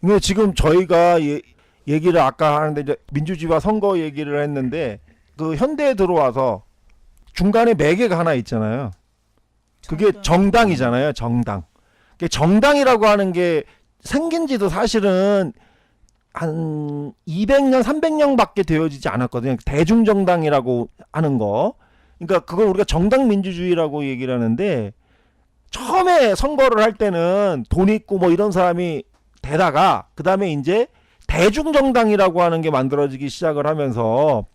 근데 지금 저희가 얘기를 아까 하는데 이제 민주주의와 선거 얘기를 했는데 그 현대에 들어와서 중간에 매개가 하나 있잖아요. 그게 정당이잖아요. 정당. 정당이라고 하는 게 생긴 지도 사실은 한 200년, 300년밖에 되어지지 않았거든요. 대중정당이라고 하는 거. 그러니까 그걸 우리가 정당민주주의라고 얘기를 하는데 처음에 선거를 할 때는 돈 있고 뭐 이런 사람이 되다가 그 다음에 이제 대중정당이라고 하는 게 만들어지기 시작을 하면서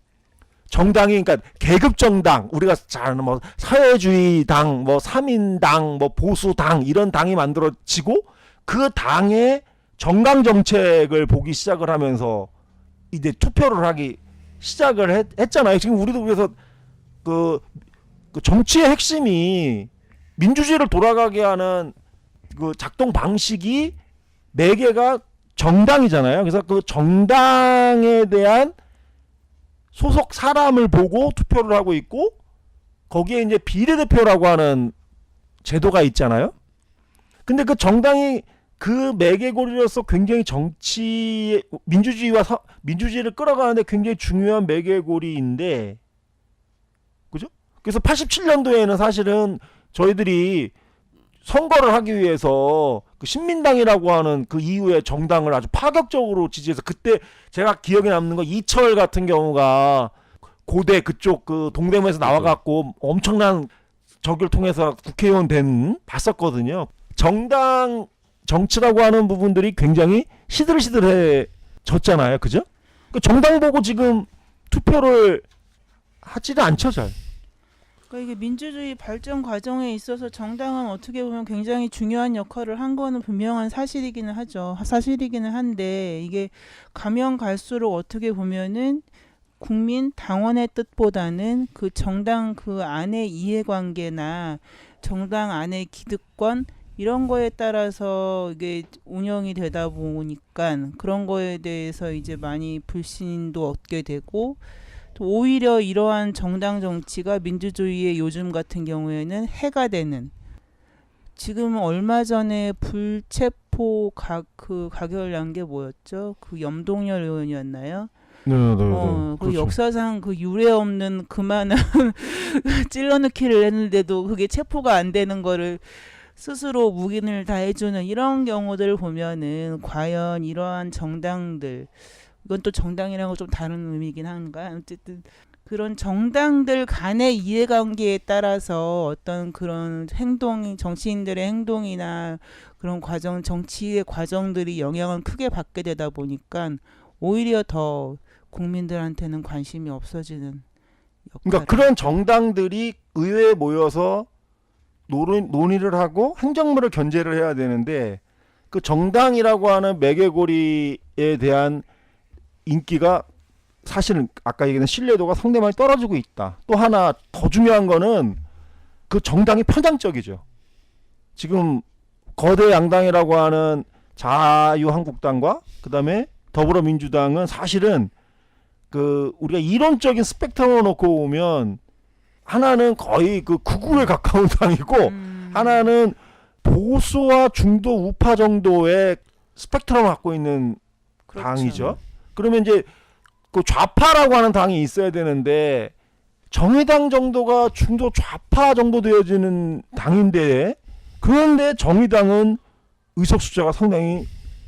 정당이 그러니까 계급정당 우리가 잘 아는 뭐 사회주의당 뭐 3인당 뭐 보수당 이런 당이 만들어지고 그 당의 정강 정책을 보기 시작을 하면서 이제 투표를 하기 시작을 했잖아요. 지금 우리도 그래서 그 정치의 핵심이 민주주의를 돌아가게 하는 그 작동 방식이 매개가 정당이잖아요. 그래서 그 정당에 대한 소속 사람을 보고 투표를 하고 있고 거기에 이제 비례대표라고 하는 제도가 있잖아요. 근데 그 정당이 그 매개고리로서 굉장히 정치 민주주의를 끌어가는데 굉장히 중요한 매개고리인데 그죠? 그래서 87년도에는 사실은 저희들이 선거를 하기 위해서 그 신민당이라고 하는 그 이후에 정당을 아주 파격적으로 지지해서 그때 제가 기억에 남는 거 이철 같은 경우가 고대 그쪽 그 동대문에서 나와갖고 엄청난 저기를 통해서 국회의원 봤었거든요. 정당 정치라고 하는 부분들이 굉장히 시들시들해졌잖아요. 그죠? 그 정당 보고 지금 투표를 하지는 않죠, 잘. 그러니까 이게 민주주의 발전 과정에 있어서 정당은 어떻게 보면 굉장히 중요한 역할을 한 거는 분명한 사실이기는 하죠. 사실이기는 한데 이게 가면 갈수록 어떻게 보면은 국민 당원의 뜻보다는 그 정당 그 안의 이해관계나 정당 안의 기득권 이런 거에 따라서 이게 운영이 되다 보니까 그런 거에 대해서 이제 많이 불신도 얻게 되고 또 오히려 이러한 정당 정치가 민주주의의 요즘 같은 경우에는 해가 되는 지금 얼마 전에 불체포 가결난 게 뭐였죠? 그 염동열 의원이었나요? 네. 그 그렇죠. 역사상 그 유례 없는 그만한 찔러넣기를 했는데도 그게 체포가 안 되는 거를 스스로 묵인을 다 해주는 이런 경우들을 보면은 과연 이러한 정당들 이건 또 정당이라는 건 좀 다른 의미긴 한가 어쨌든 그런 정당들 간의 이해관계에 따라서 어떤 그런 행동이 정치인들의 행동이나 그런 과정 정치의 과정들이 영향을 크게 받게 되다 보니까 오히려 더 국민들한테는 관심이 없어지는 역할. 그러니까 그런 정당들이 의회에 모여서 논의를 하고 행정부를 견제를 해야 되는데 그 정당이라고 하는 매개고리에 대한 인기가 사실은 아까 얘기한 신뢰도가 상당히 많이 떨어지고 있다. 또 하나 더 중요한 거는 그 정당이 편향적이죠. 지금 거대 양당이라고 하는 자유한국당과 그다음에 더불어민주당은 사실은 그 우리가 이론적인 스펙트럼을 놓고 보면 하나는 거의 그 극우에 가까운 당이고 하나는 보수와 중도 우파 정도의 스펙트럼을 갖고 있는 그렇죠. 당이죠. 그러면 이제 그 좌파라고 하는 당이 있어야 되는데 정의당 정도가 중도 좌파 정도 되어지는 당인데 그런데 정의당은 의석 숫자가 상당히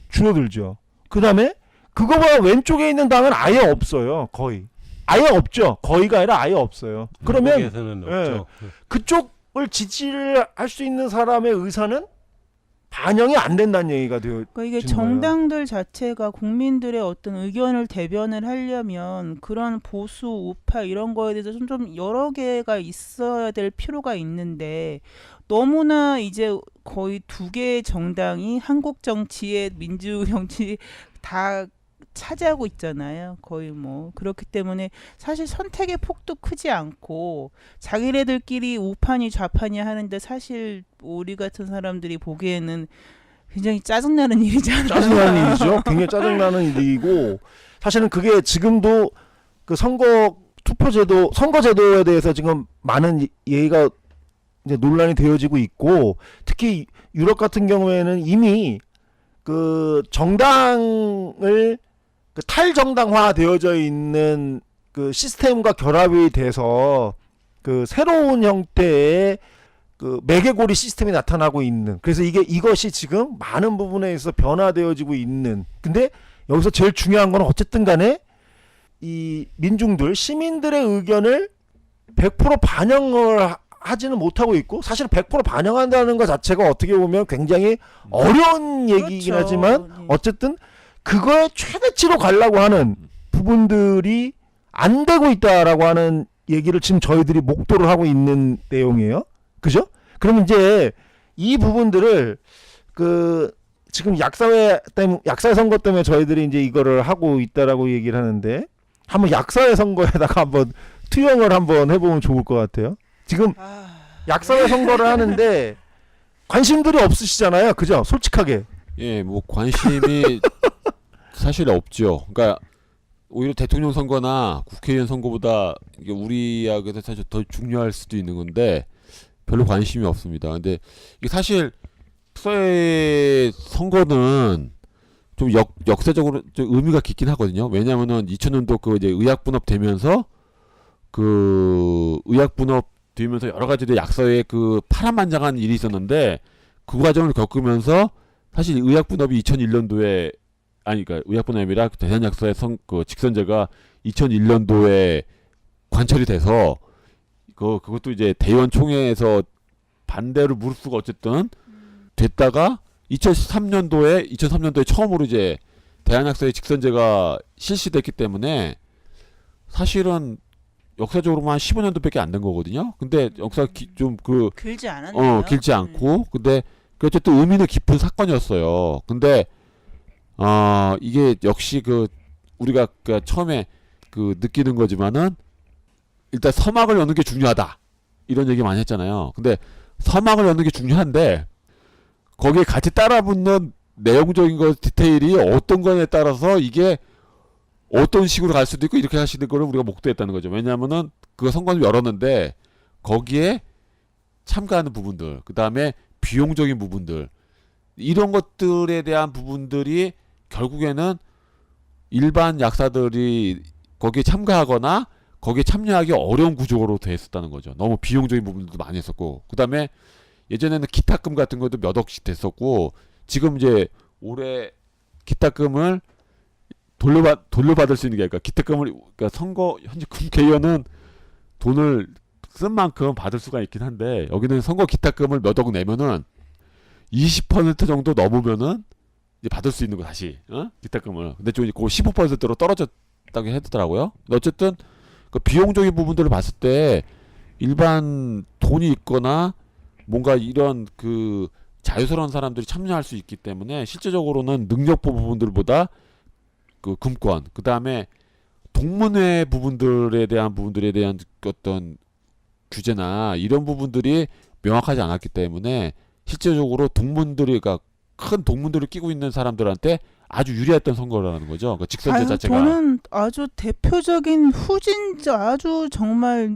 줄어들죠. 그다음에 그거보다 왼쪽에 있는 당은 아예 없어요. 거의. 아예 없죠. 거의가 아니라 아예 없어요. 그러면 미국에서는 없죠. 그쪽을 지지를 할 수 있는 사람의 의사는 반영이 안 된다는 얘기가 되어 그러니까 이게 지는 정당들 자체가 국민들의 어떤 의견을 대변을 하려면 그런 보수 우파 이런 거에 대해서 좀 여러 개가 있어야 될 필요가 있는데 너무나 이제 거의 두 개의 정당이 한국 정치의 민주 정치 다 차지하고 있잖아요. 거의 뭐 그렇기 때문에 사실 선택의 폭도 크지 않고 자기네들끼리 우파니 좌파니 하는데 사실 우리 같은 사람들이 보기에는 굉장히 짜증나는 일이잖아요. 짜증나는 일이죠. 굉장히 짜증나는 일이고 사실은 그게 지금도 그 선거제도에 대해서 지금 많은 얘기가 이제 논란이 되어지고 있고 특히 유럽 같은 경우에는 이미 그 정당을 그 탈정당화 되어져 있는 그 시스템과 결합이 돼서 그 새로운 형태의 그 매개고리 시스템이 나타나고 있는, 그래서 이것이 지금 많은 부분에 있어서 변화되어지고 있는. 근데 여기서 제일 중요한 건 어쨌든 간에 이 민중들 시민들의 의견을 100% 반영을 하지는 못하고 있고, 사실 100% 반영한다는 것 자체가 어떻게 보면 굉장히 어려운 얘기이긴 그렇죠. 하지만 네. 어쨌든 그거에 최대치로 가려고 하는 부분들이 안 되고 있다라고 하는 얘기를 지금 저희들이 목도를 하고 있는 내용이에요. 그죠? 그러면 이제 이 부분들을 그 지금 약사회 선거 때문에 저희들이 이제 이거를 하고 있다라고 얘기를 하는데, 한번 약사회 선거에다가 한번 투영을 한번 해보면 좋을 것 같아요. 지금 약사회 선거를 하는데 관심들이 없으시잖아요. 그죠? 솔직하게. 예, 뭐 관심이 사실 없죠. 그러니까 오히려 대통령 선거나 국회의원 선거보다 이게 우리하고도 사실 더 중요할 수도 있는 건데 별로 관심이 없습니다. 근데 이게 사실 특사회 선거는 좀 역사적으로 좀 의미가 깊긴 하거든요. 왜냐면은 2000년도 그 이제 의학분업 되면서 그 의학분업 되면서 여러 가지로 약사회에 그 파란만장한 일이 있었는데, 그 과정을 겪으면서 사실 의학분업이 2001년도에 그러니까 의학분업이 아니라 대한약사회 그 직선제가 2001년도에 관철이 돼서 그것도 이제 대의원 총회에서 반대를 무릅쓰고 어쨌든 됐다가 2003년도에 처음으로 이제 대한약사회 직선제가 실시됐기 때문에 사실은 역사적으로만 15년도밖에 안 된 거거든요. 근데 역사 좀 길지 않았네요. 길지 않고 근데 어쨌든 의미는 깊은 사건이었어요. 근데 이게 역시 그 우리가 그 처음에 그 느끼는 거지만은 일단 서막을 여는 게 중요하다 이런 얘기 많이 했잖아요. 근데 서막을 여는 게 중요한데 거기에 같이 따라붙는 내용적인 거 디테일이 어떤 거에 따라서 이게 어떤 식으로 갈 수도 있고 이렇게 하시는 거를 우리가 목도했다는 거죠. 왜냐하면은 그 선거를 열었는데 거기에 참가하는 부분들, 그 다음에 비용적인 부분들, 이런 것들에 대한 부분들이 결국에는 일반 약사들이 거기에 참가하거나 거기에 참여하기 어려운 구조로 돼 있었다는 거죠. 너무 비용적인 부분들도 많이 했었고, 그 다음에 예전에는 기탁금 같은 것도 몇 억씩 됐었고, 지금 이제 올해 기탁금을 돌려받을 수 있는 게, 그러니까 기탁금을, 그러니까 선거 현재 국회의원은 돈을 쓴 만큼 받을 수가 있긴 한데, 여기는 선거 기탁금을 몇 억 내면은 20% 정도 넘으면은 이제 받을 수 있는 거 다시 기탁금을. 근데 좀 그거 15%로 떨어졌다고 하더라고요. 어쨌든 그 비용적인 부분들을 봤을 때 일반 돈이 있거나 뭔가 이런 그 자유스러운 사람들이 참여할 수 있기 때문에 실제적으로는 능력부 부분들보다 그 금권, 그 다음에 동문회 부분들에 대한 어떤 규제나 이런 부분들이 명확하지 않았기 때문에 실제적으로 그러니까 큰 동문들을 끼고 있는 사람들한테 아주 유리했던 선거라는 거죠. 그 직선제 자체가. 저는 아주 대표적인 아주 정말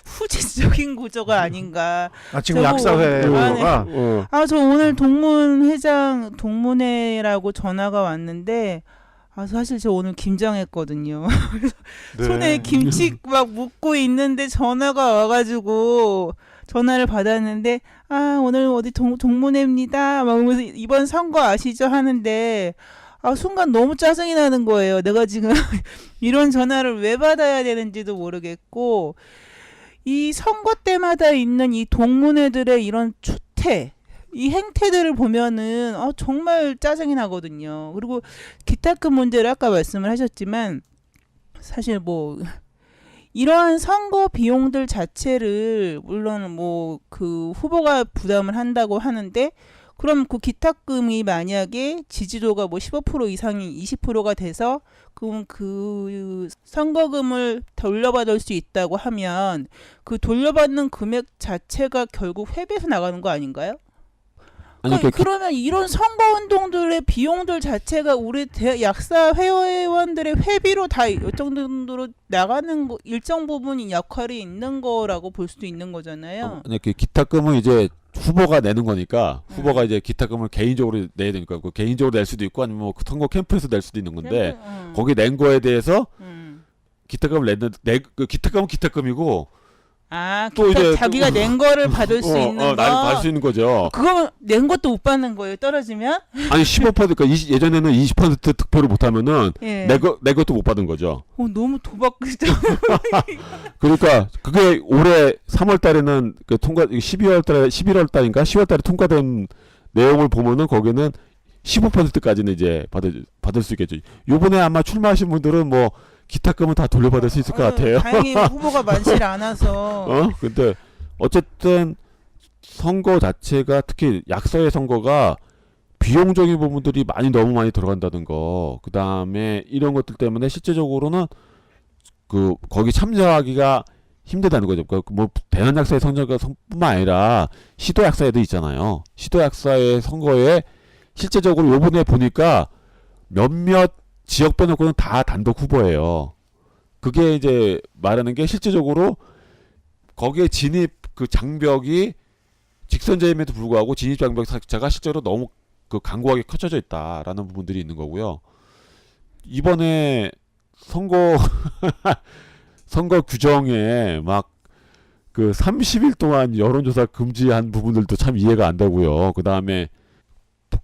후진적인 구조가 아닌가. 지금 저거 약사회가 저 오늘 동문회라고 전화가 왔는데, 사실 저 오늘 김장했거든요. 네. 손에 김치 막 묻고 있는데 전화가 와가지고 전화를 받았는데, 오늘 어디 동문회입니다. 막 그러면서 이번 선거 아시죠? 하는데, 순간 너무 짜증이 나는 거예요. 내가 지금 이런 전화를 왜 받아야 되는지도 모르겠고, 이 선거 때마다 있는 이 동문회들의 이런 추태, 이 행태들을 보면은 정말 짜증이 나거든요. 그리고 기탁금 문제를 아까 말씀을 하셨지만, 사실 뭐 이러한 선거 비용들 자체를 물론 뭐 그 후보가 부담을 한다고 하는데, 그럼 그 기탁금이 만약에 지지도가 뭐 15% 이상이 20%가 돼서 그럼 그 선거금을 돌려받을 수 있다고 하면 그 돌려받는 금액 자체가 결국 회비에서 나가는 거 아닌가요? 아니, 그러면 이런 선거운동들의 비용들 자체가 우리 약사 회원들의 회비로 다 이 정도로 나가는 거, 일정 부분 역할이 있는 거라고 볼 수도 있는 거잖아요. 그 기탁금은 이제 후보가 내는 거니까 후보가 이제 기타금을 개인적으로 내야 되니까 그 개인적으로 낼 수도 있고 아니면 뭐 선거 캠프에서 낼 수도 있는 건데 거기 낸 거에 대해서 기타금을 그 기타금은 기타금이고 또 기타, 이제 자기가 낸 거를 받을 수 있는 거. 받을 수 있는 거죠. 그거면 낸 것도 못 받는 거예요. 떨어지면? 아니 15% 그러니까 예전에는 20% 득표를 못하면은 예. 내 것도 못 받은 거죠. 너무 도박이죠. 그러니까 그게 올해 3월 달에는 그 통과 12월 달에 11월 달인가 10월 달에 통과된 내용을 보면은 거기는 15%까지는 이제 받을 수 있겠죠. 요번에 아마 출마하신 분들은 뭐 기타금은 다 돌려받을 수 있을 것 같아요. 다행히 후보가 많지 않아서. 근데 어쨌든 선거 자체가 특히 약서의 선거가 비용적인 부분들이 너무 많이 들어간다는 거. 그다음에 이런 것들 때문에 실제적으로는 그 거기 참여하기가 힘들다는 거죠. 뭐 대한 약사의 선거뿐만 아니라 시도 약사에도 있잖아요. 시도 약사의 선거에 실제적으로 요번에 보니까 몇몇 지역 빼놓고는 다 단독 후보예요. 그게 이제 말하는 게 실제적으로 거기에 진입 그 장벽이 직선제임에도 불구하고 진입 장벽 자체가 실제로 너무 그 강고하게 커져져 있다라는 부분들이 있는 거고요. 이번에 선거 규정에 막 그 30일 동안 여론조사 금지한 부분들도 참 이해가 안 되고요. 그 다음에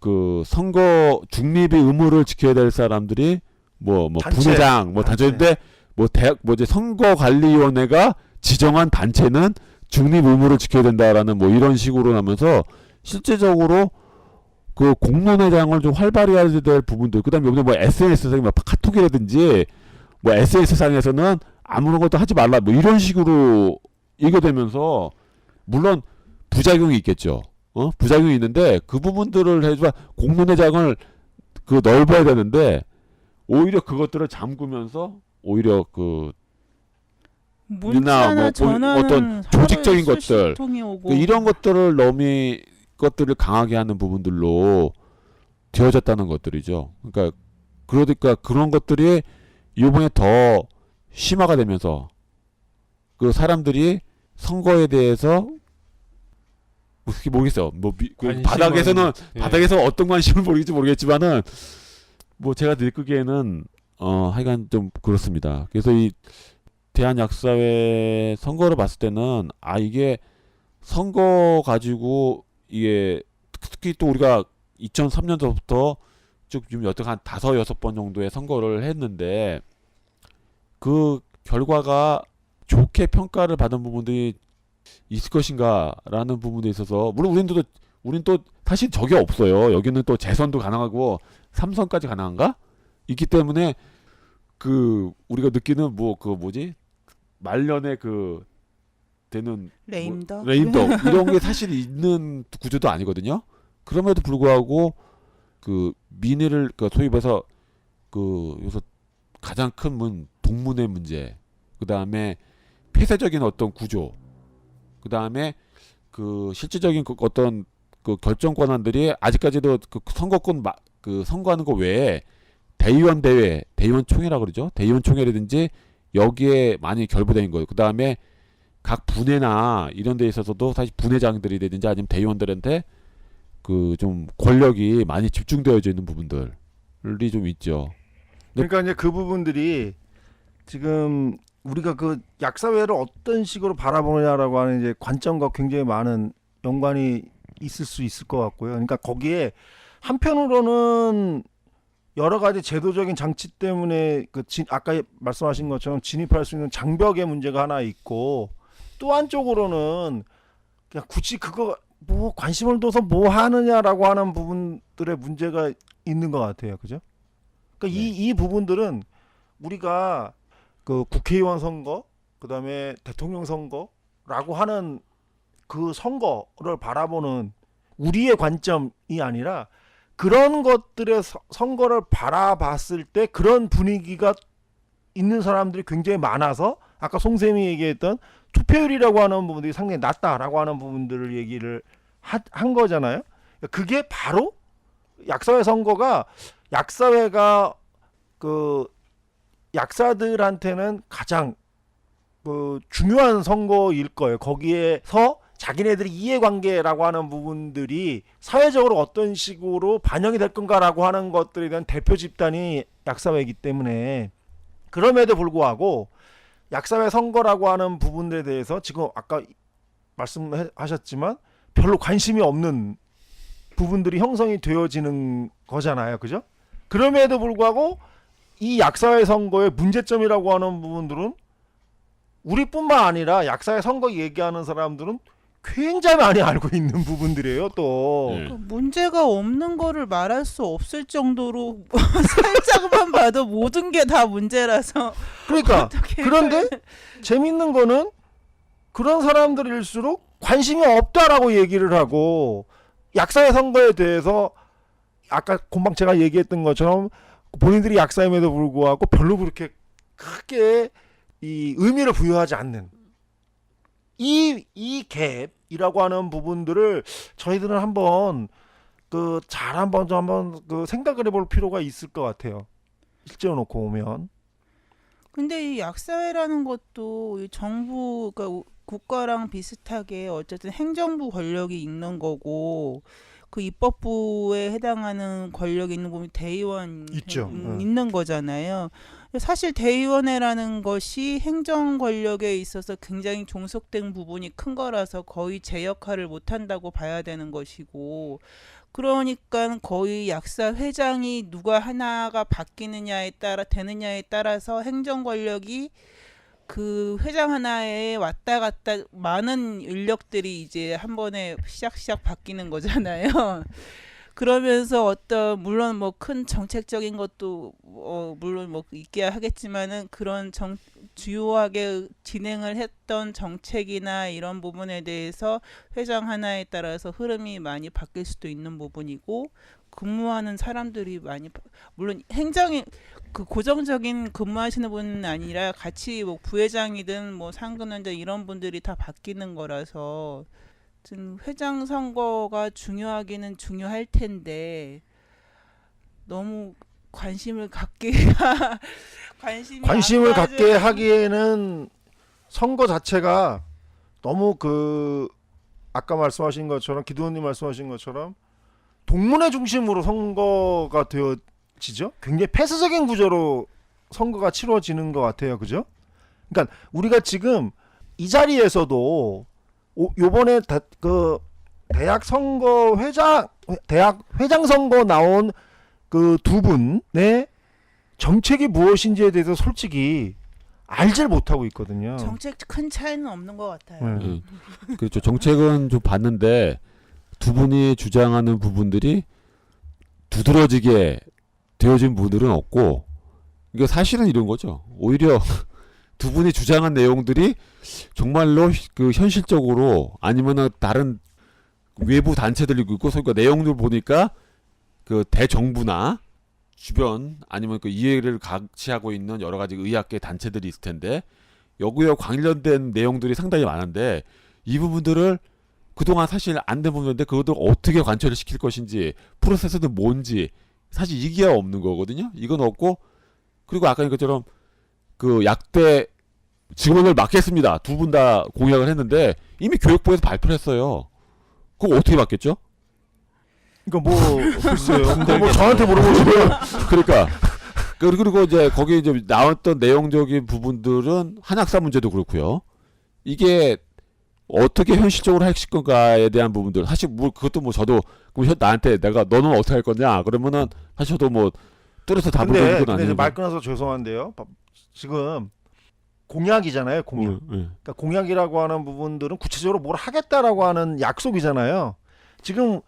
그 선거 중립의 의무를 지켜야 될 사람들이 뭐 부회장 단체인데 뭐 대학 이제 선거관리위원회가 지정한 단체는 중립 의무를 지켜야 된다라는 뭐 이런 식으로 하면서 실제적으로 그 공론회장을 좀 활발히 해야 될 부분들. 그다음에 요번에 뭐 SNS상에 뭐 카톡이라든지 뭐 SNS상에서는 아무런 것도 하지 말라 뭐 이런 식으로 얘기되면서 물론 부작용이 있겠죠. 부작용이 있는데 그 부분들을 해줘 공론회장을 그 넓어야 되는데 오히려 그것들을 잠그면서 오히려 그 문자나 전화는 어떤 조직적인 것들 오고. 이런 것들을 것들을 강하게 하는 부분들로 되어졌다는 것들이죠. 그러니까 그런 것들이 이번에 더 심화가 되면서 그 사람들이 선거에 대해서 모르겠어요. 바닥에서는 바닥에서 어떤 관심을 모르겠지만은 뭐 제가 느끼기에는 하여간 좀 그렇습니다. 그래서 이 대한약사회 선거를 봤을 때는 이게 선거 가지고 이게 특히 또 우리가 2003년도부터 쭉 지금 여태 한 5-6번 정도의 선거를 했는데 그 결과가 좋게 평가를 받은 부분들이 있을 것인가라는 부분에 있어서 물론 우리는 또 사실 적이 없어요. 여기는 또 재선도 가능하고 3선까지 가능한가? 있기 때문에 그 우리가 느끼는 말년에 그 되는 레임덕 이런 게 사실 있는 구조도 아니거든요. 그럼에도 불구하고 그 민의를 소위 말해서 여기서 가장 큰 동문의 문제, 그 다음에 폐쇄적인 어떤 구조, 그 다음에 그 실질적인 어떤 그 결정 권한들이 아직까지도 그 선거권 선거하는 거 외에 대의원 대회, 대의원 총회라 그러죠. 대의원 총회라든지 여기에 많이 결부된 거예요. 그 다음에 각 분회나 이런 데 있어서도 사실 분회장들이라든지 아니면 대의원들한테 그 좀 권력이 많이 집중되어져 있는 부분들이 좀 있죠. 그러니까 이제 그 부분들이 지금 우리가 그 약사회를 어떤 식으로 바라보느냐라고 하는 이제 관점과 굉장히 많은 연관이 있을 수 있을 것 같고요. 그러니까 거기에 한편으로는 여러 가지 제도적인 장치 때문에 아까 말씀하신 것처럼 진입할 수 있는 장벽의 문제가 하나 있고 또 한쪽으로는 그냥 굳이 그거 뭐 관심을 둬서 뭐 하느냐라고 하는 부분들의 문제가 있는 것 같아요. 그죠? 그러니까 이 부분들은 우리가 그 국회의원 선거, 그다음에 대통령 선거라고 하는 그 선거를 바라보는 우리의 관점이 아니라 그런 것들의 선거를 바라봤을 때 그런 분위기가 있는 사람들이 굉장히 많아서 아까 송쌤이 얘기했던 투표율이라고 하는 부분들이 상당히 낮다라고 하는 부분들을 얘기를 한 거잖아요. 그게 바로 약사회 선거가 약사회가 그 약사들한테는 가장 그 중요한 선거일 거예요. 거기에서 자기네들이 이해관계라고 하는 부분들이 사회적으로 어떤 식으로 반영이 될 건가라고 하는 것들에 대한 대표 집단이 약사회이기 때문에 그럼에도 불구하고 약사회 선거라고 하는 부분들에 대해서 지금 아까 말씀하셨지만 별로 관심이 없는 부분들이 형성이 되어지는 거잖아요. 그죠? 그럼에도 불구하고 이 약사회 선거의 문제점이라고 하는 부분들은 우리뿐만 아니라 약사회 선거 얘기하는 사람들은 굉장히 많이 알고 있는 부분들이에요. 또 네. 그 문제가 없는 거를 말할 수 없을 정도로 살짝만 봐도 모든 게 다 문제라서 그러니까 어떻게 그런데 재밌는 거는 그런 사람들일수록 관심이 없다라고 얘기를 하고 약사회 선거에 대해서 아까 금방 제가 얘기했던 것처럼 본인들이 약사임에도 불구하고 별로 그렇게 크게 이 의미를 부여하지 않는 이 갭이라고 하는 부분들을 저희들은 한번 잘 한번 생각을 해볼 필요가 있을 것 같아요. 실제로 놓고 보면. 근데 이 약사회라는 것도 이 정부 그러니까 국가랑 비슷하게 어쨌든 행정부 권력이 있는 거고 그 입법부에 해당하는 권력이 있는 부분이 대의원 있죠. 있는 거잖아요. 사실 대의원회라는 것이 행정 권력에 있어서 굉장히 종속된 부분이 큰 거라서 거의 제 역할을 못 한다고 봐야 되는 것이고 그러니까 거의 약사 회장이 누가 하나가 바뀌느냐에 따라 되느냐에 따라서 행정 권력이 그 회장 하나에 왔다 갔다 많은 인력들이 이제 한 번에 시작 바뀌는 거잖아요. 그러면서 어떤 물론 뭐 큰 정책적인 것도 물론 뭐 있게 하겠지만은 그런 주요하게 진행을 했던 정책이나 이런 부분에 대해서 회장 하나에 따라서 흐름이 많이 바뀔 수도 있는 부분이고 근무하는 사람들이 물론 행정이 그 고정적인 근무하시는 분은 아니라 같이 뭐 부회장이든 뭐 상근원장 이런 분들이 다 바뀌는 거라서 회장 선거가 중요하기는 중요할 텐데 너무 관심을 갖게 관심을 안 갖게 가지는- 하기에는 선거 자체가 너무 아까 말씀하신 것처럼 기도원님 말씀하신 것처럼 동문회 중심으로 선거가 되어지죠. 굉장히 폐쇄적인 구조로 선거가 치러지는 것 같아요. 그죠? 그러니까 우리가 지금 이 자리에서도 요번에 대학 회장 선거 나온 그 두 분의 정책이 무엇인지에 대해서 솔직히 알질 못하고 있거든요. 정책 큰 차이는 없는 것 같아요. 네. 그렇죠. 정책은 좀 봤는데 두 분이 주장하는 부분들이 두드러지게 되어진 분들은 없고 이게 사실은 이런 거죠. 오히려 두 분이 주장한 내용들이 정말로 현실적으로 아니면은 다른 외부 단체들이 있고 그러니까 내용들 보니까 그 대정부나 주변 아니면 그 이해를 같이 하고 있는 여러 가지 의학계 단체들이 있을 텐데 여기에 관련된 내용들이 상당히 많은데 이 부분들을 그동안 사실 안 된 부분인데 그것도 어떻게 관철을 시킬 것인지 프로세스는 뭔지 사실 이기가 없는 거거든요. 이건 없고 그리고 아까 것처럼 그 약대 직원을 맡겠습니다. 두 분 다 공약을 했는데 이미 교육부에서 발표를 했어요. 그거 어떻게 맡겠죠? 그러니까 글쎄요. 근데 뭐 저한테 물어보시면 그러니까 그리고 이제 거기 이제 나왔던 내용적인 부분들은 한약사 문제도 그렇고요. 이게 어떻게 현실적으로 하실 건가에 대한 부분들 사실 뭐 그것도 뭐 저도 나한테 내가 너는 어떻게 할 거냐 그러면은 사실 저도 뭐 뚜렷이 답을 드리는 건 근데 아니에요. 말 끊어서 죄송한데요. 지금 공약이잖아요. 공약. 그러니까 공약이라고 하는 부분들은 구체적으로 뭘 하겠다라고 하는 약속이잖아요. 지금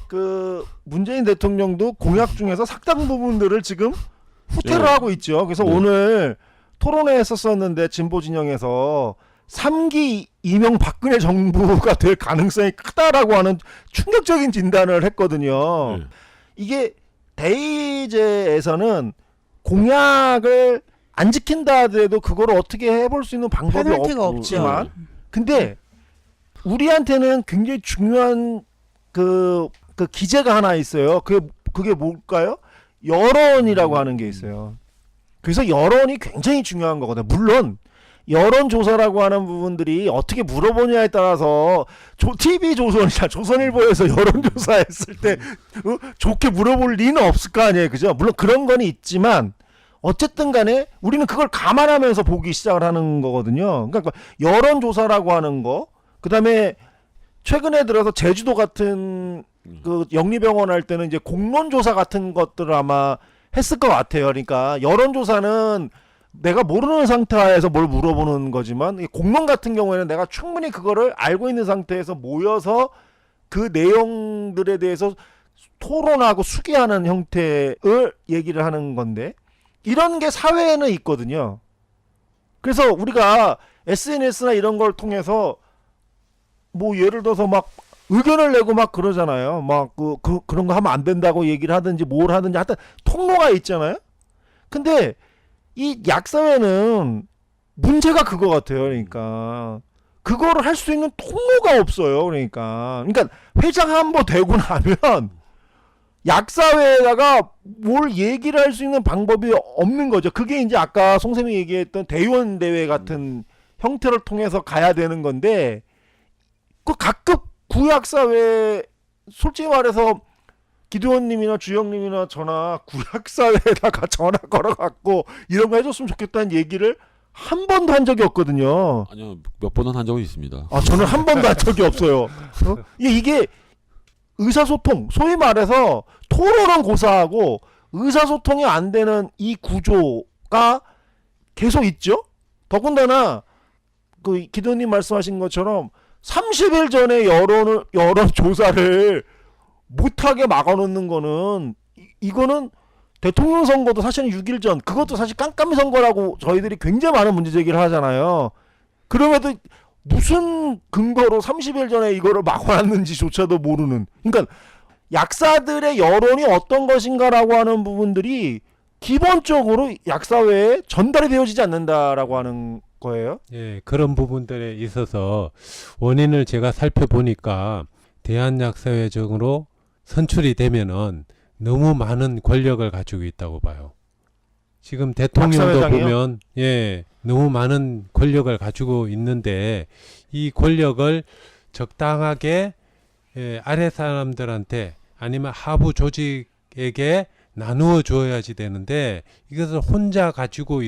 그 문재인 대통령도 공약 중에서 상당 부분들을 지금 후퇴를 네. 하고 있죠. 그래서 네. 오늘 토론회에 썼었는데 진보 진영에서 3기 이명박근혜 정부가 될 가능성이 크다라고 하는 충격적인 진단을 했거든요. 네. 이게 대의제에서는 공약을 안 지킨다 하더라도 그걸 어떻게 해볼 수 있는 방법이 페널티가 없지만 없죠. 근데 우리한테는 굉장히 중요한 그 기제가 하나 있어요. 그게 뭘까요? 여론이라고 하는 게 있어요. 그래서 여론이 굉장히 중요한 거거든요. 물론 여론조사라고 하는 부분들이 어떻게 물어보냐에 따라서 TV조선이나 조선일보에서 여론조사했을 때 좋게 물어볼 리는 없을 거 아니에요. 그죠? 물론 그런 건 있지만 어쨌든 간에 우리는 그걸 감안하면서 보기 시작을 하는 거거든요. 그러니까 여론조사라고 하는 거, 그 다음에 최근에 들어서 제주도 같은 그 영리병원 할 때는 이제 공론조사 같은 것들을 아마 했을 것 같아요. 그러니까 여론조사는 내가 모르는 상태에서 뭘 물어보는 거지만 공론 같은 경우에는 내가 충분히 그거를 알고 있는 상태에서 모여서 그 내용들에 대해서 토론하고 수기하는 형태를 얘기를 하는 건데 이런 게 사회에는 있거든요. 그래서 우리가 SNS나 이런 걸 통해서 뭐 예를 들어서 막 의견을 내고 막 그러잖아요. 막 그런 거 하면 안 된다고 얘기를 하든지 뭘 하든지 하여튼 통로가 있잖아요. 근데 이 약사회는 문제가 그거 같아요. 그러니까 그거를 할 수 있는 통로가 없어요. 그러니까 회장 한번 되고 나면 약사회에다가 뭘 얘기를 할 수 있는 방법이 없는 거죠. 그게 이제 아까 송쌤이 얘기했던 대의원 대회 같은 형태를 통해서 가야 되는 건데 그 각급 구약사회 솔직히 말해서 기도원님이나 주영님이나 저나 구약사회에다가 전화 걸어갖고 이런 거 해줬으면 좋겠다는 얘기를 한 번도 한 적이 없거든요. 아니요, 몇 번은 한 적은 있습니다. 아, 저는 한 번도 한 적이 없어요. 이게 의사소통, 소위 말해서 토론은 고사하고 의사소통이 안 되는 이 구조가 계속 있죠. 더군다나 그 기도님 말씀하신 것처럼 30일 전에 여론 조사를 못하게 막아놓는 거는 이거는 대통령 선거도 사실은 6일 전 그것도 사실 깜깜이 선거라고 저희들이 굉장히 많은 문제 제기를 하잖아요. 그럼에도 무슨 근거로 30일 전에 이거를 막아놨는지조차도 모르는. 그러니까 약사들의 여론이 어떤 것인가라고 하는 부분들이 기본적으로 약사회에 전달이 되어지지 않는다라고 하는 거예요. 예, 그런 부분들에 있어서 원인을 제가 살펴보니까 대한약사회적으로 선출이 되면은 너무 많은 권력을 가지고 있다고 봐요. 지금 대통령도 약사회장이요? 보면 너무 많은 권력을 가지고 있는데 이 권력을 적당하게 아래 사람들한테 아니면 하부 조직에게 나누어 줘야지 되는데 이것을 혼자 가지고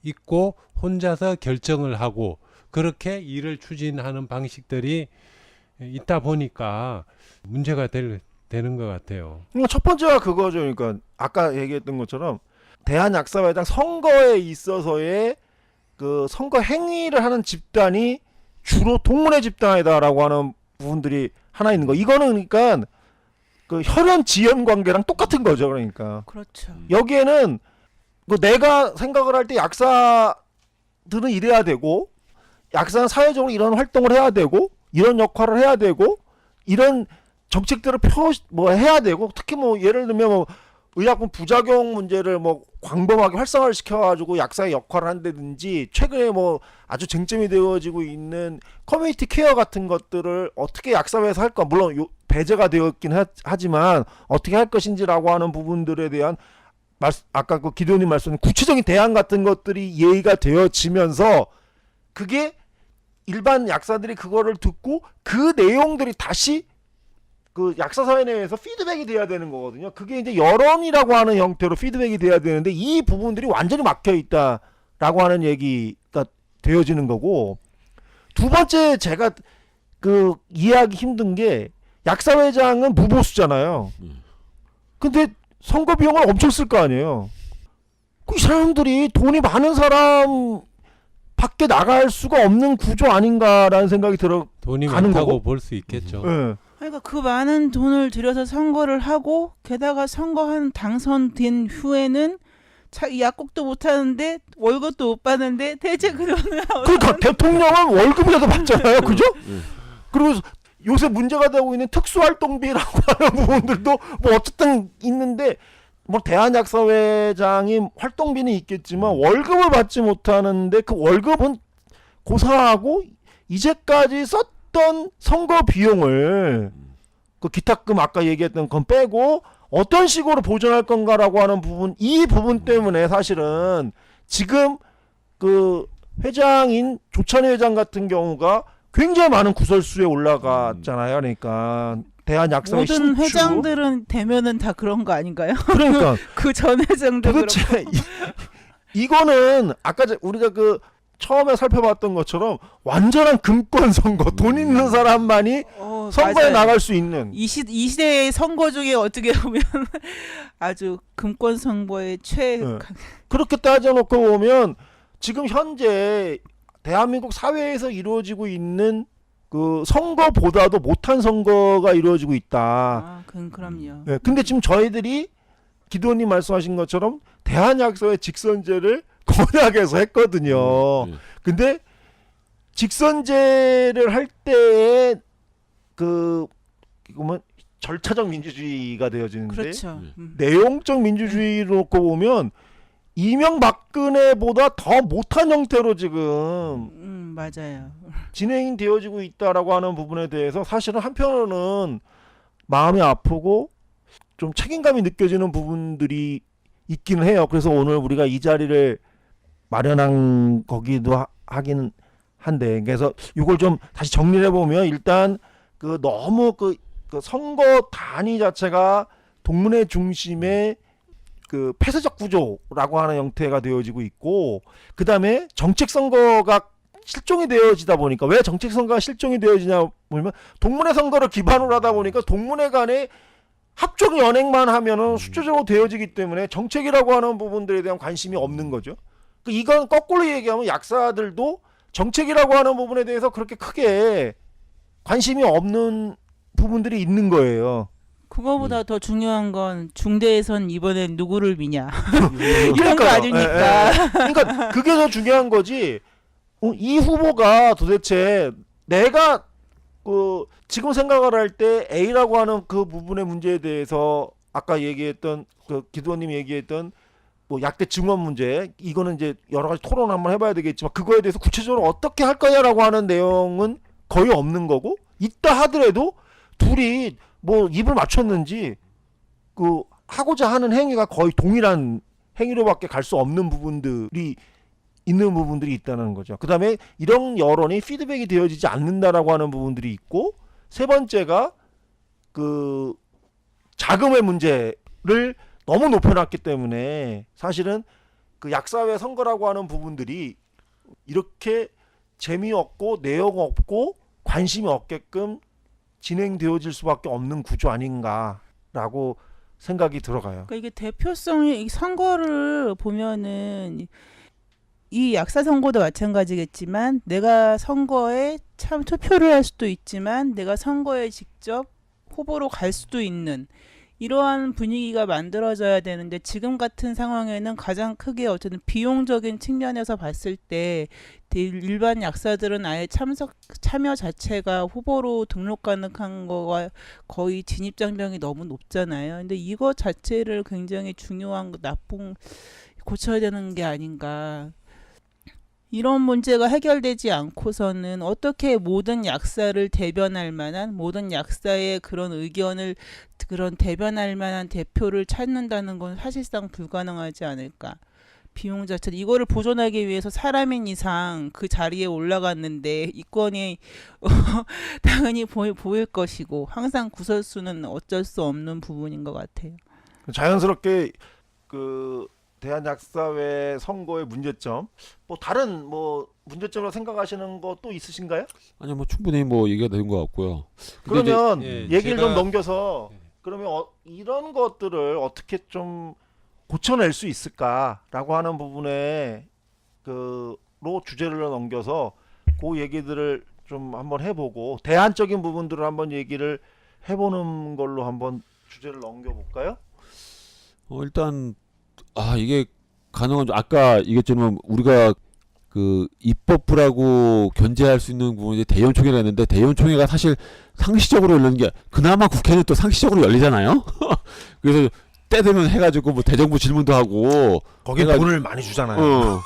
있고 혼자서 결정을 하고 그렇게 일을 추진하는 방식들이 있다 보니까 문제가 되는 것 같아요. 첫 번째가 그거죠. 그러니까 아까 얘기했던 것처럼 대한약사회장 선거에 있어서의 그 선거 행위를 하는 집단이 주로 동문회 집단이다라고 하는 부분들이 하나 있는 거. 이거는 그러니까 그 혈연 지연 관계랑 똑같은 거죠. 그러니까 그렇죠. 여기에는 그 내가 생각을 할 때 약사들은 이래야 되고 약사는 사회적으로 이런 활동을 해야 되고 이런 역할을 해야 되고 이런 정책들을 해야 되고 특히 뭐 예를 들면 뭐 의약품 부작용 문제를 뭐 광범하게 활성화를 시켜가지고 약사의 역할을 한다든지 최근에 뭐 아주 쟁점이 되어지고 있는 커뮤니티 케어 같은 것들을 어떻게 약사회에서 할까 물론 배제가 되었긴 하지만 어떻게 할 것인지라고 하는 부분들에 대한 아까 그 기도님 말씀 구체적인 대안 같은 것들이 예의가 되어지면서 그게 일반 약사들이 그거를 듣고 그 내용들이 다시 그 약사사회 내에서 피드백이 돼야 되는 거거든요. 그게 이제 여론이라고 하는 형태로 피드백이 돼야 되는데 이 부분들이 완전히 막혀 있다라고 하는 얘기가 되어지는 거고 두 번째 제가 그 이해하기 힘든 게 약사회장은 무보수잖아요. 근데 선거 비용을 엄청 쓸 거 아니에요. 그 사람들이 돈이 많은 사람 밖에 나갈 수가 없는 구조 아닌가라는 생각이 들어. 돈이 가는 많다고 거고? 볼 수 있겠죠. 예. 그러니까 그 많은 돈을 들여서 선거를 하고 게다가 선거한 당선된 후에는 약국도 못 하는데 월급도 못 받는데 대체 그 돈을 그러니까 대통령은 월급이라도 받잖아요. 그죠? 그리고 요새 문제가 되고 있는 특수활동비라고 하는 부분들도 뭐 어쨌든 있는데 뭐 대한약사회장이 활동비는 있겠지만 월급을 받지 못하는데 그 월급은 고사하고 이제까지 썼던 선거 비용을 그 기탁금 아까 얘기했던 건 빼고 어떤 식으로 보존할 건가라고 하는 부분 이 부분 때문에 사실은 지금 그 회장인 조찬희 회장 같은 경우가 굉장히 많은 구설수에 올라갔잖아요. 그러니까 대한약사회 모든 신추. 회장들은 되면은 다 그런 거 아닌가요? 그러니까 그 전 회장도 그렇고. 도대체 이거는 아까 우리가 그 처음에 살펴봤던 것처럼 완전한 금권 선거, 돈 있는 사람만이 선거에 맞아요. 나갈 수 있는. 이 시대의 선거 중에 어떻게 보면 아주 금권 선거의 네. 그렇게 따져놓고 보면 지금 현재 대한민국 사회에서 이루어지고 있는 그 선거보다도 못한 선거가 이루어지고 있다. 아, 그럼요. 네, 근데 지금 저희들이 기도님 말씀하신 것처럼 대한약사회 직선제를 공약에서 했거든요. 근데 직선제를 할 때에 그 이거면 절차적 민주주의가 되어지는데 그렇죠. 내용적 민주주의로 놓고 보면 이명박근혜보다 더 못한 형태로 지금 맞아요. 진행되어지고 있다라고 하는 부분에 대해서 사실은 한편으로는 마음이 아프고 좀 책임감이 느껴지는 부분들이 있기는 해요. 그래서 오늘 우리가 이 자리를 마련한 거기도 하긴 한데, 그래서 이걸 좀 다시 정리를 해보면 일단 그 너무 그 선거 단위 자체가 동문회 중심의 그 폐쇄적 구조라고 하는 형태가 되어지고 있고, 그 다음에 정책 선거가 실종이 되어지다 보니까, 왜 정책 선거가 실종이 되어지냐 보면 동문회 선거를 기반으로 하다 보니까 동문회 간에 합종 연행만 하면은 수초적으로 되어지기 때문에 정책이라고 하는 부분들에 대한 관심이 없는 거죠. 이건 거꾸로 얘기하면 약사들도 정책이라고 하는 부분에 대해서 그렇게 크게 관심이 없는 부분들이 있는 거예요. 그거보다 더 중요한 건 중대에선 이번엔 누구를 미냐 이런 거 그러니까요. 아닙니까? 그러니까 그게 더 중요한 거지. 이 후보가 도대체 내가 그 지금 생각을 할 때 A라고 하는 그 부분의 문제에 대해서 아까 얘기했던 그 기도원님이 얘기했던 뭐 약대 증원 문제, 이거는 이제 여러 가지 토론 한번 해봐야 되겠지만 그거에 대해서 구체적으로 어떻게 할 거냐라고 하는 내용은 거의 없는 거고, 있다 하더라도 둘이 뭐 입을 맞췄는지 그 하고자 하는 행위가 거의 동일한 행위로밖에 갈 수 없는 부분들이 있는 부분들이 있다는 거죠. 그 다음에 이런 여론이 피드백이 되어지지 않는다라고 하는 부분들이 있고, 세 번째가 그 자금의 문제를 너무 높여놨기 때문에 사실은 그 약사회 선거라고 하는 부분들이 이렇게 재미없고 내용 없고 관심이 없게끔 진행되어질 수밖에 없는 구조 아닌가라고 생각이 들어가요. 그러니까 이게 대표성이, 이 선거를 보면은 이 약사 선거도 마찬가지겠지만 내가 선거에 참 투표를 할 수도 있지만 내가 선거에 직접 후보로 갈 수도 있는 이러한 분위기가 만들어져야 되는데, 지금 같은 상황에는 가장 크게 어쨌든 비용적인 측면에서 봤을 때 일반 약사들은 아예 참여 자체가 후보로 등록 가능한 거가 거의 진입장벽이 너무 높잖아요. 근데 이거 자체를 굉장히 중요한 고쳐야 되는 게 아닌가. 이런 문제가 해결되지 않고서는 어떻게 모든 약사를 대변할 만한, 모든 약사의 그런 의견을 그런 대변할 만한 대표를 찾는다는 건 사실상 불가능하지 않을까. 비용 자체, 이거를 보존하기 위해서 사람인 이상 그 자리에 올라갔는데 이권이 당연히 보일 것이고, 항상 구설수는 어쩔 수 없는 부분인 것 같아요. 자연스럽게 그 대한약사회 선거의 문제점, 뭐 다른 뭐 문제점으로 생각하시는 거 또 있으신가요? 아니요, 뭐 충분히 뭐 얘기가 된 것 같고요. 근데 그러면 이제, 얘기를 좀 제가- 넘겨서 그러면 이런 것들을 어떻게 좀 고쳐낼 수 있을까라고 하는 부분에 그로 주제를 넘겨서 그 얘기들을 좀 한번 해보고 대안적인 부분들을 한번 얘기를 해보는 걸로 한번 주제를 넘겨볼까요? 일단 이게 가능한, 아까 얘기했지만 우리가 그 입법부라고 견제할 수 있는 부분이 대의원총회를 했는데, 대의원총회가 사실 상시적으로 열리는 게, 그나마 국회는 또 상시적으로 열리잖아요. 그래서 때 되면 해가지고 뭐 대정부 질문도 하고 거기에 내가- 돈을 많이 주잖아요.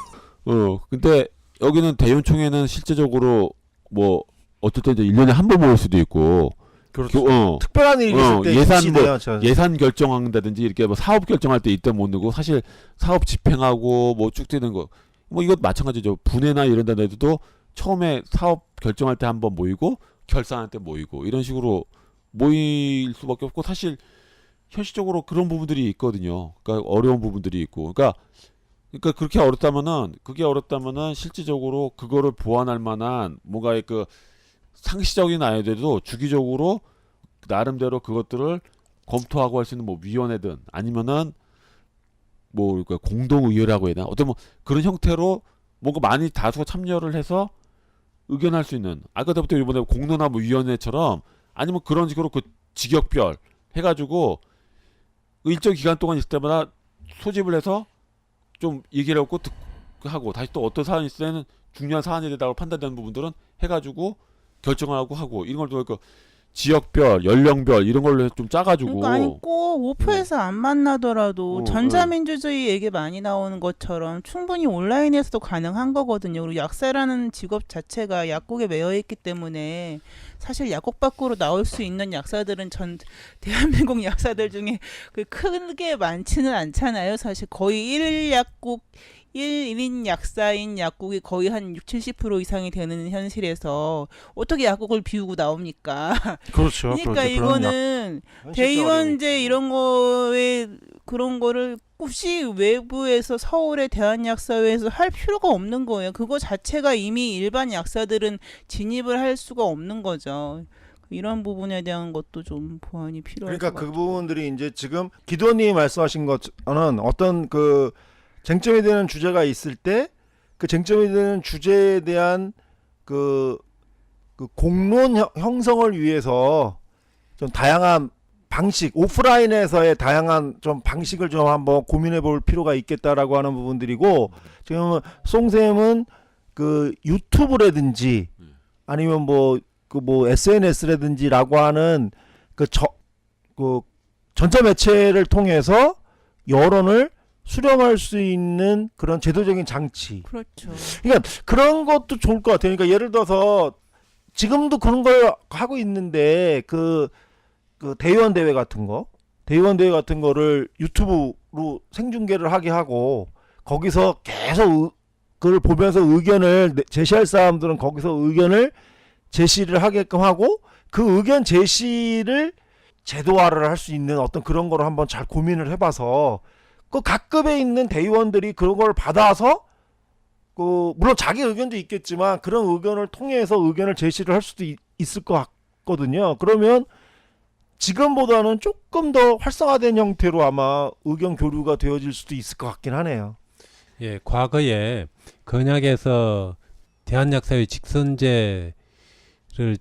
근데 여기는 대의원총회는 실제적으로 뭐 어떨 때 이제 1년에 한 번 모일 수도 있고, 그렇죠. 특별한 일이 있을 때 예산 실시돼요, 예산 결정한다든지 이렇게 뭐 사업 결정할 때 이때 못 넣고, 사실 사업 집행하고 뭐 쭉 뛰는 거, 뭐 이것 마찬가지죠. 분해나 이런 데도 처음에 사업 결정할 때 한번 모이고 결산할 때 모이고 이런 식으로 모일 수밖에 없고 사실 현실적으로 그런 부분들이 있거든요. 그러니까 어려운 부분들이 있고 그러니까 그렇게 어렵다면은 실질적으로 그거를 보완할 만한 뭔가의 그 상시적인 아이디어도 주기적으로 나름대로 그것들을 검토하고 할 수 있는 뭐 위원회든 아니면은 뭐 그러니까 공동의회라고 해야 되나 어떤 뭐 그런 형태로 뭔가 많이 다수가 참여를 해서 의견할 수 있는 아까 때부터 이번에 공론화 뭐 위원회처럼 아니면 그런 식으로 그 직역별 해가지고 일정 기간 동안 있을 때마다 소집을 해서 좀 얘기를 하고 하고 다시 또 어떤 사안이 있을 때는 중요한 사안이 되다고 판단되는 부분들은 해가지고 결정을 하고 이런 걸 또 지역별, 연령별 이런 걸로 좀 짜가지고 그러니까 아니 꼭 오프에서 안 만나더라도 네. 전자민주주의 얘기 많이 나오는 것처럼 충분히 온라인에서도 가능한 거거든요. 그리고 약사라는 직업 자체가 약국에 매여 있기 때문에 사실 약국 밖으로 나올 수 있는 약사들은 전 대한민국 약사들 중에 그 크게 많지는 않잖아요. 사실 거의 1인 약사인 약국이 거의 한 60-70% 이상이 되는 현실에서 어떻게 약국을 비우고 나옵니까? 그렇죠. 그러니까 이거는 대의원제 이런 거에 그런 거를 굳이 외부에서 서울의 대한약사회에서 할 필요가 없는 거예요. 그거 자체가 이미 일반 약사들은 진입을 할 수가 없는 거죠. 이런 부분에 대한 것도 좀 보완이 필요할 그러니까 것 그 같아요. 부분들이 이제 지금 기도님이 말씀하신 것은 어떤 그 쟁점이 되는 주제가 있을 때 그 쟁점이 되는 주제에 대한 그 공론 형성을 위해서 좀 다양한 방식, 오프라인에서의 다양한 좀 방식을 좀 한번 고민해 볼 필요가 있겠다라고 하는 부분들이고 지금 송쌤은 그 유튜브라든지 아니면 뭐 SNS라든지라고 하는 그 전자 매체를 통해서 여론을 수렴할 수 있는 그런 제도적인 장치. 그렇죠. 그러니까 그런 것도 좋을 것 같아요. 그러니까 예를 들어서 지금도 그런 걸 하고 있는데 그 대의원 대회 같은 거를 유튜브로 생중계를 하게 하고 거기서 계속 그걸 보면서 의견을 제시할 사람들은 거기서 의견을 제시를 하게끔 하고 그 의견 제시를 제도화를 할 수 있는 어떤 그런 거를 한번 잘 고민을 해봐서 그 각급에 있는 대의원들이 그런 걸 받아서 물론 자기 의견도 있겠지만 그런 의견을 통해서 의견을 제시를 할 수도 있을 것 같거든요. 그러면 지금보다는 조금 더 활성화된 형태로 아마 의견 교류가 되어질 수도 있을 것 같긴 하네요. 예, 과거에 건약에서 대한약사회 직선제를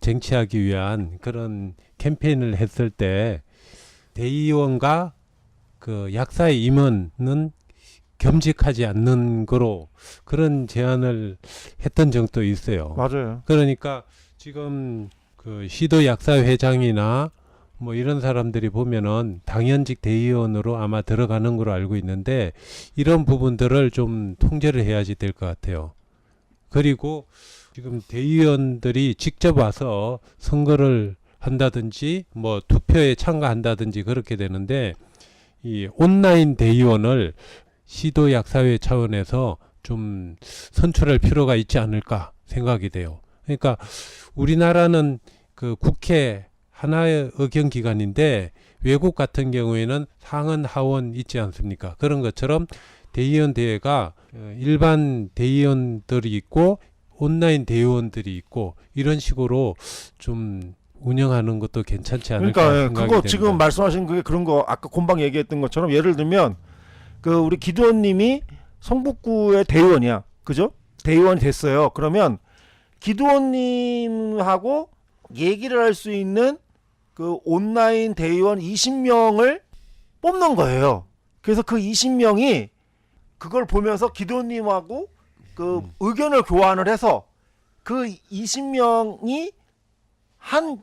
쟁취하기 위한 그런 캠페인을 했을 때 대의원과 그 약사의 임원은 겸직하지 않는 거로 그런 제안을 했던 적도 있어요. 맞아요. 그러니까 지금 그 시도 약사회장이나 뭐 이런 사람들이 보면은 당연직 대의원으로 아마 들어가는 걸로 알고 있는데 이런 부분들을 좀 통제를 해야지 될 것 같아요. 그리고 지금 대의원들이 직접 와서 선거를 한다든지 뭐 투표에 참가한다든지 그렇게 되는데 이 온라인 대의원을 시도 약사회 차원에서 좀 선출할 필요가 있지 않을까 생각이 돼요. 그러니까 우리나라는 그 국회 하나의 의견기관인데 외국 같은 경우에는 상원 하원 있지 않습니까? 그런 것처럼 대의원 대회가 일반 대의원들이 있고 온라인 대의원들이 있고 이런 식으로 좀 운영하는 것도 괜찮지 않을까 그러니까 생각이 그거 됩니다. 지금 말씀하신 그게 그런 거 아까 곰방 얘기했던 것처럼 예를 들면 그 우리 기도원님이 성북구의 대의원이야, 그죠? 대의원이 됐어요. 그러면 기도원님하고 얘기를 할 수 있는 그 온라인 대의원 20명을 뽑는 거예요. 그래서 그 20명이 그걸 보면서 기도원님하고 그 의견을 교환을 해서 그 20명이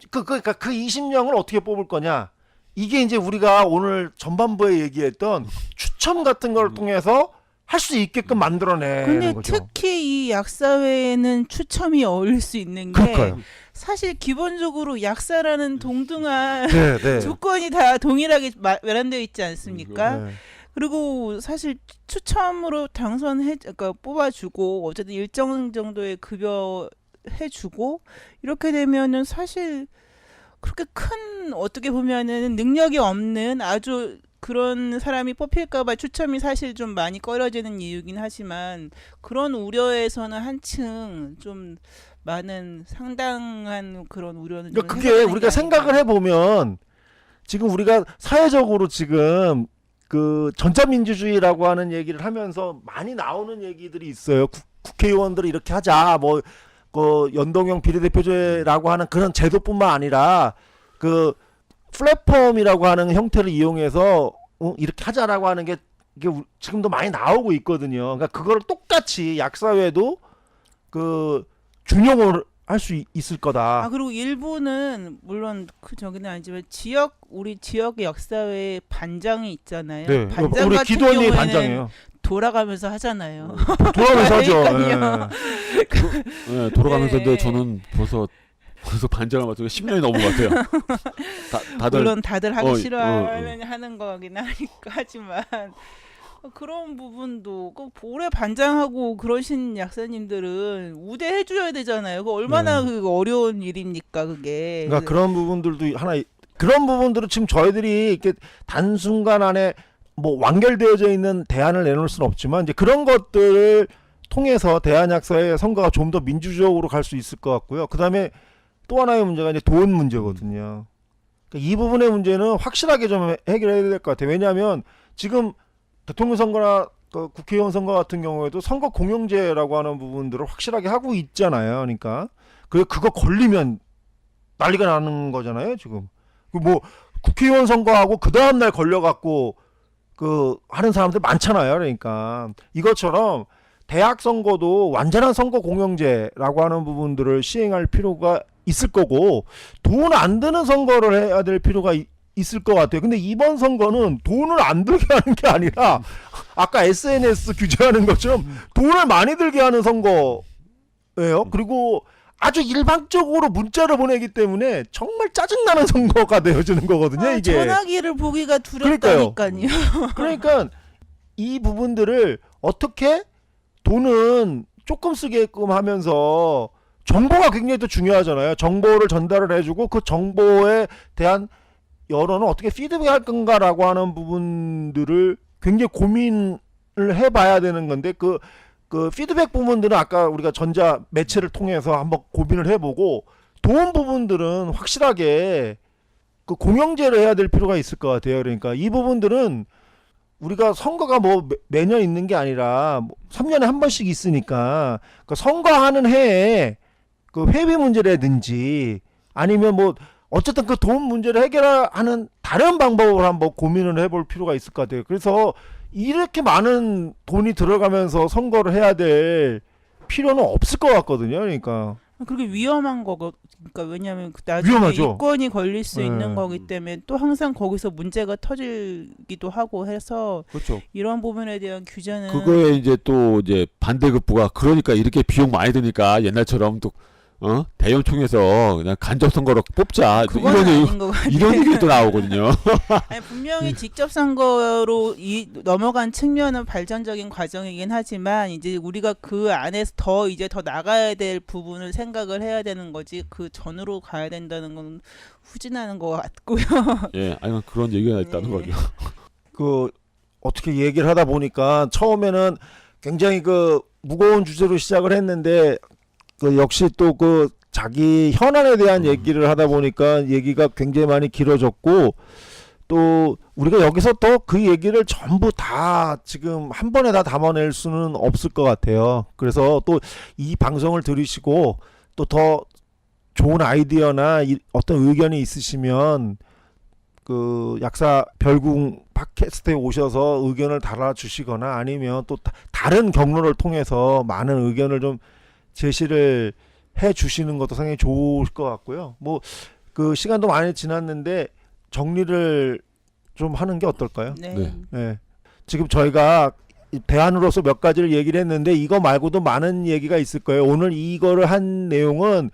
그러니까 그 20명을 어떻게 뽑을 거냐? 이게 이제 우리가 오늘 전반부에 얘기했던 추첨 같은 걸 통해서 할 수 있게끔 만들어내는 근데 거죠. 특히 이 약사회에는 추첨이 어울릴 수 있는 게 그러니까요. 사실 기본적으로 약사라는 동등한 네, 네. 조건이 다 동일하게 마련되어 있지 않습니까? 네. 그리고 사실 추첨으로 그러니까 뽑아주고 어쨌든 일정 정도의 급여 해주고 이렇게 되면은 사실 그렇게 큰 어떻게 보면은 능력이 없는 아주 그런 사람이 뽑힐까봐 추첨이 사실 좀 많이 꺼려지는 이유긴 하지만 그런 우려에서는 한층 좀 많은 상당한 그런 우려는 좀 그러니까 그게 해소되는 우리가 게 생각을 아닌가. 해보면 지금 우리가 사회적으로 지금 그 전자민주주의라고 하는 얘기를 하면서 많이 나오는 얘기들이 있어요. 국회의원들이 이렇게 하자, 뭐 그 연동형 비례대표제라고 하는 그런 제도뿐만 아니라 그 플랫폼이라고 하는 형태를 이용해서 이렇게 하자라고 하는 게 이게 지금도 많이 나오고 있거든요. 그러니까 그걸 똑같이 약사회도 그 준용을 할 수 있을 거다. 아 그리고 일부는 물론 그 저기는 아니지만 우리 지역의 역사회 반장이 있잖아요. 네, 반장 우리 같은 기도원이 경우에는 반장이에요. 돌아가면서 하잖아요. 돌아가면서 하죠. 그러니까요. 네, 돌아가면서인데 네. 저는 벌써 반장을 맡은 게 10년이 넘은 것 같아요. 다들 물론 다들 하기 어, 싫어하는 하는 거긴 하지만 그런 부분도 그 오래 반장하고 그러신 약사님들은 우대해 줘야 되잖아요. 그 얼마나 그 어려운 일입니까 그게. 그러니까 그런 부분들도 그런 부분들은 지금 저희들이 이렇게 단순간 안에 뭐 완결되어져 있는 대안을 내놓을 수는 없지만 이제 그런 것들을 통해서 대한약사의 선거가 좀 더 민주적으로 갈 수 있을 것 같고요. 그다음에 또 하나의 문제가 이제 돈 문제거든요. 그러니까 이 부분의 문제는 확실하게 좀 해결해야 될 것 같아요. 왜냐하면 지금 대통령 선거나 그 국회의원 선거 같은 경우에도 선거 공영제라고 하는 부분들을 확실하게 하고 있잖아요. 그러니까 그거 걸리면 난리가 나는 거잖아요. 지금 그 뭐 국회의원 선거하고 그 다음 날 걸려갖고 그 하는 사람들 많잖아요. 그러니까 이것처럼 대학 선거도 완전한 선거 공영제라고 하는 부분들을 시행할 필요가 있을 거고 돈 안 드는 선거를 해야 될 필요가 있을 것 같아요. 근데 이번 선거는 돈을 안 들게 하는 게 아니라 아까 SNS 규제하는 것처럼 돈을 많이 들게 하는 선거예요. 그리고 아주 일방적으로 문자를 보내기 때문에 정말 짜증나는 선거가 되어지는 거거든요. 이게. 전화기를 보기가 두렵다니까요. 그러니까 이 부분들을 어떻게 돈은 조금 쓰게끔 하면서 정보가 굉장히 또 중요하잖아요. 정보를 전달을 해주고 그 정보에 대한 여론은 어떻게 피드백할 건가라고 하는 부분들을 굉장히 고민을 해봐야 되는 건데 그 피드백 부분들은 아까 우리가 전자 매체를 통해서 한번 고민을 해보고 돈 부분들은 확실하게 그 공영제를 해야 될 필요가 있을 것 같아요. 그러니까 이 부분들은 우리가 선거가 뭐 매년 있는 게 아니라 뭐 3년에 한 번씩 있으니까 그 선거하는 해에 그 회비 문제라든지 아니면 뭐 어쨌든 그 돈 문제를 해결하는 다른 방법을 한번 고민을 해볼 필요가 있을 것 같아요. 그래서 이렇게 많은 돈이 들어가면서 선거를 해야 될 필요는 없을 것 같거든요. 그러니까 그렇게 위험한 거고, 그러니까 왜냐하면 나중에 위험하죠. 이권이 걸릴 수 네. 있는 거기 때문에 또 항상 거기서 문제가 터지기도 하고 해서 그렇죠. 이런 부분에 대한 규제는 그거에 이제 또 이제 반대급부가 그러니까 이렇게 비용 많이 드니까 옛날처럼 또 대형 총에서 그냥 간접 선거로 뽑자 그건 이런 아닌 것 같아요. 이런 얘기 또 나오거든요. 아니, 분명히 직접 선거로 넘어간 측면은 발전적인 과정이긴 하지만 이제 우리가 그 안에서 이제 더 나가야 될 부분을 생각을 해야 되는 거지 그 전으로 가야 된다는 건 후진하는 것 같고요. 예, 아니 그런 얘기가 있다는 네. 거죠. 그 어떻게 얘기를 하다 보니까 처음에는 굉장히 그 무거운 주제로 시작을 했는데 그 역시 또 그 자기 현안에 대한 얘기를 하다 보니까 얘기가 굉장히 많이 길어졌고 또 우리가 여기서 또 그 얘기를 전부 다 지금 한 번에 다 담아낼 수는 없을 것 같아요. 그래서 또 이 방송을 들으시고 또 더 좋은 아이디어나 어떤 의견이 있으시면 그 약사 별궁 팟캐스트에 오셔서 의견을 달아주시거나 아니면 또 다른 경로를 통해서 많은 의견을 좀 제시를 해 주시는 것도 상당히 좋을 것 같고요. 뭐 그 시간도 많이 지났는데 정리를 좀 하는 게 어떨까요? 네. 네. 네. 지금 저희가 대안으로서 몇 가지를 얘기를 했는데 이거 말고도 많은 얘기가 있을 거예요. 오늘 이거를 한 내용은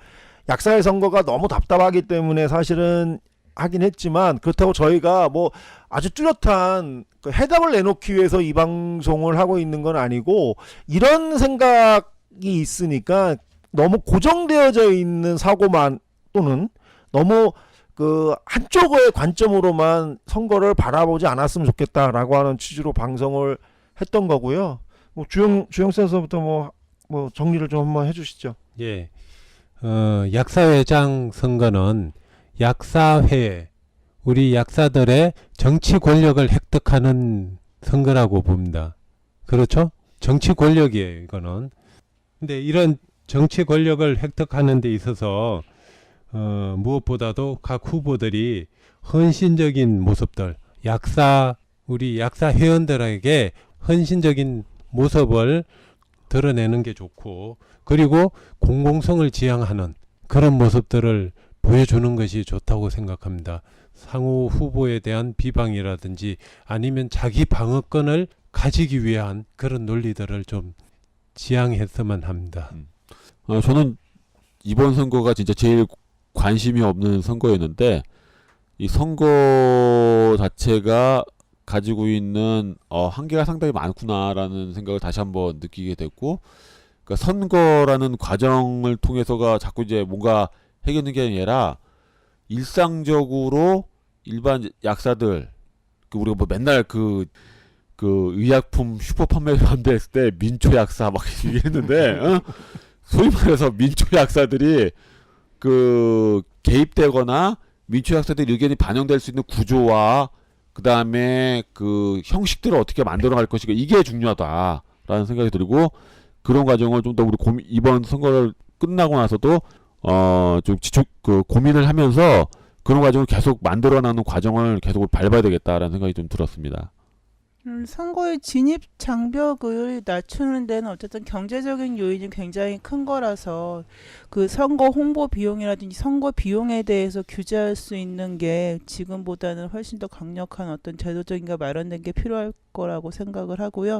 약사회 선거가 너무 답답하기 때문에 사실은 하긴 했지만 그렇다고 저희가 뭐 아주 뚜렷한 그 해답을 내놓기 위해서 이 방송을 하고 있는 건 아니고 이런 생각이 있으니까 너무 고정되어져 있는 사고만 또는 너무 그 한쪽의 관점으로만 선거를 바라보지 않았으면 좋겠다라고 하는 취지로 방송을 했던 거고요. 뭐 주영 센서부터 뭐 정리를 좀 한번 해주시죠. 예. 약사회장 선거는 약사회, 우리 약사들의 정치 권력을 획득하는 선거라고 봅니다. 그렇죠? 정치 권력이에요, 이거는. 근데 이런 정치 권력을 획득하는 데 있어서 무엇보다도 각 후보들이 헌신적인 모습들, 우리 약사 회원들에게 헌신적인 모습을 드러내는 게 좋고, 그리고 공공성을 지향하는 그런 모습들을 보여주는 것이 좋다고 생각합니다. 상호 후보에 대한 비방이라든지 아니면 자기 방어권을 가지기 위한 그런 논리들을 좀 지양했으면 합니다. 저는 이번 선거가 진짜 제일 관심이 없는 선거였는데 이 선거 자체가 가지고 있는 한계가 상당히 많구나라는 생각을 다시 한번 느끼게 됐고, 그러니까 선거라는 과정을 통해서가 자꾸 이제 뭔가 해결되는 게 아니라 일상적으로 일반 약사들, 우리가 뭐 맨날 그 의약품 슈퍼 판매하는데 했을 때 민초 약사 막 얘기했는데 소위 말해서 민초 약사들이 그 개입되거나 민초 약사들 의견이 반영될 수 있는 구조와 그 다음에 그 형식들을 어떻게 만들어갈 것인가, 이게 중요하다라는 생각이 들고, 그런 과정을 좀 더 우리 이번 선거를 끝나고 나서도 좀 고민을 하면서 그런 과정을 계속 만들어나가는 과정을 계속 밟아야 되겠다라는 생각이 좀 들었습니다. 선거의 진입 장벽을 낮추는 데는 어쨌든 경제적인 요인이 굉장히 큰 거라서 그 선거 홍보 비용이라든지 선거 비용에 대해서 규제할 수 있는 게 지금보다는 훨씬 더 강력한 어떤 제도적인 게 마련된 게 필요할 거라고 생각을 하고요.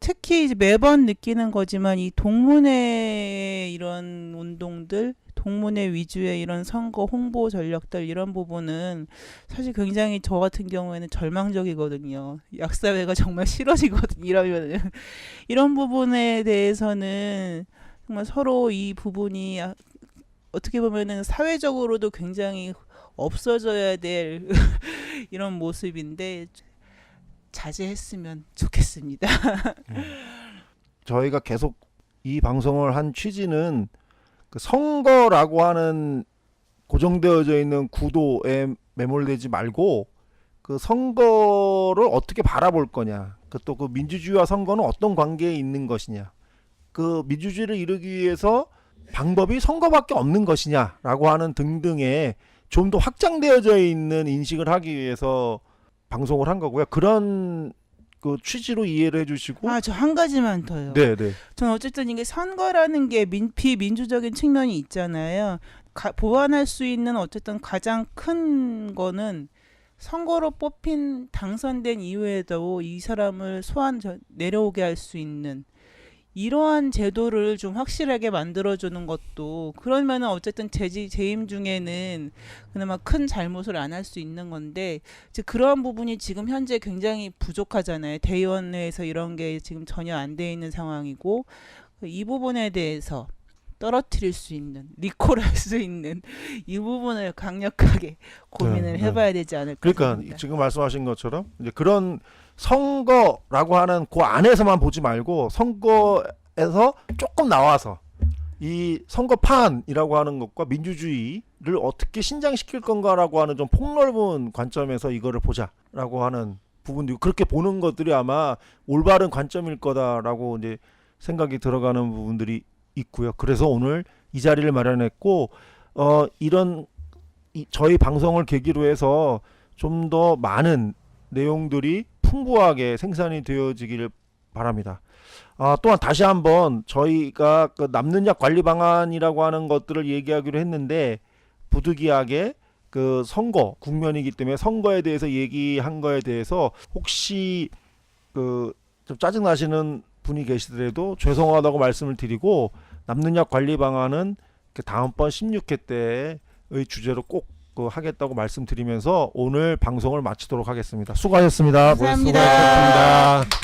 특히 이제 매번 느끼는 거지만 이 동문회 이런 운동들, 동문회 위주의 이런 선거 홍보 전략들, 이런 부분은 사실 굉장히 저 같은 경우에는 절망적이거든요. 약사회가 정말 싫어지거든요. 이러면은 이런 부분에 대해서는 정말 서로 이 부분이 어떻게 보면은 사회적으로도 굉장히 없어져야 될 이런 모습인데 자제했으면 좋겠습니다. 저희가 계속 이 방송을 한 취지는 그 선거라고 하는 고정되어져 있는 구도에 매몰되지 말고 그 선거를 어떻게 바라볼 거냐, 또 그 민주주의와 선거는 어떤 관계에 있는 것이냐, 그 민주주의를 이루기 위해서 방법이 선거밖에 없는 것이냐라고 하는 등등의 좀 더 확장되어져 있는 인식을 하기 위해서 방송을 한 거고요. 그런 그 취지로 이해를 해주시고. 저 한 가지만 더요. 네. 저는 어쨌든 이게 선거라는 게 비민주적인 측면이 있잖아요. 보완할 수 있는 어쨌든 가장 큰 거는 선거로 뽑힌 당선된 이후에도 이 사람을 내려오게 할 수 있는 이러한 제도를 좀 확실하게 만들어주는 것도, 그러면은 어쨌든 재임 중에는 그나마 큰 잘못을 안 할 수 있는 건데, 이제 그러한 부분이 지금 현재 굉장히 부족하잖아요. 대의원회에서 이런 게 지금 전혀 안 돼 있는 상황이고, 이 부분에 대해서 떨어뜨릴 수 있는, 리콜할 수 있는 이 부분을 강력하게 고민을 해봐야 되지 않을까. 그러니까 생각합니다. 지금 말씀하신 것처럼 이제 그런 선거라고 하는 그 안에서만 보지 말고 선거에서 조금 나와서 이 선거판이라고 하는 것과 민주주의를 어떻게 신장시킬 건가라고 하는 좀 폭넓은 관점에서 이거를 보자라고 하는 부분도, 그렇게 보는 것들이 아마 올바른 관점일 거다라고 이제 생각이 들어가는 부분들이 있고요. 그래서 오늘 이 자리를 마련했고, 이런 저희 방송을 계기로 해서 좀 더 많은 내용들이 풍부하게 생산이 되어지기를 바랍니다. 또한 다시 한번 저희가 그 남는 약 관리 방안이라고 하는 것들을 얘기하기로 했는데, 부득이하게 그 선거 국면이기 때문에 선거에 대해서 얘기한 거에 대해서 혹시 그 좀 짜증 나시는 분이 계시더라도 죄송하다고 말씀을 드리고, 남는 약 관리 방안은 다음번 16회 때의 주제로 꼭 하겠다고 말씀드리면서 오늘 방송을 마치도록 하겠습니다. 수고하셨습니다. 감사합니다. 수고하셨습니다.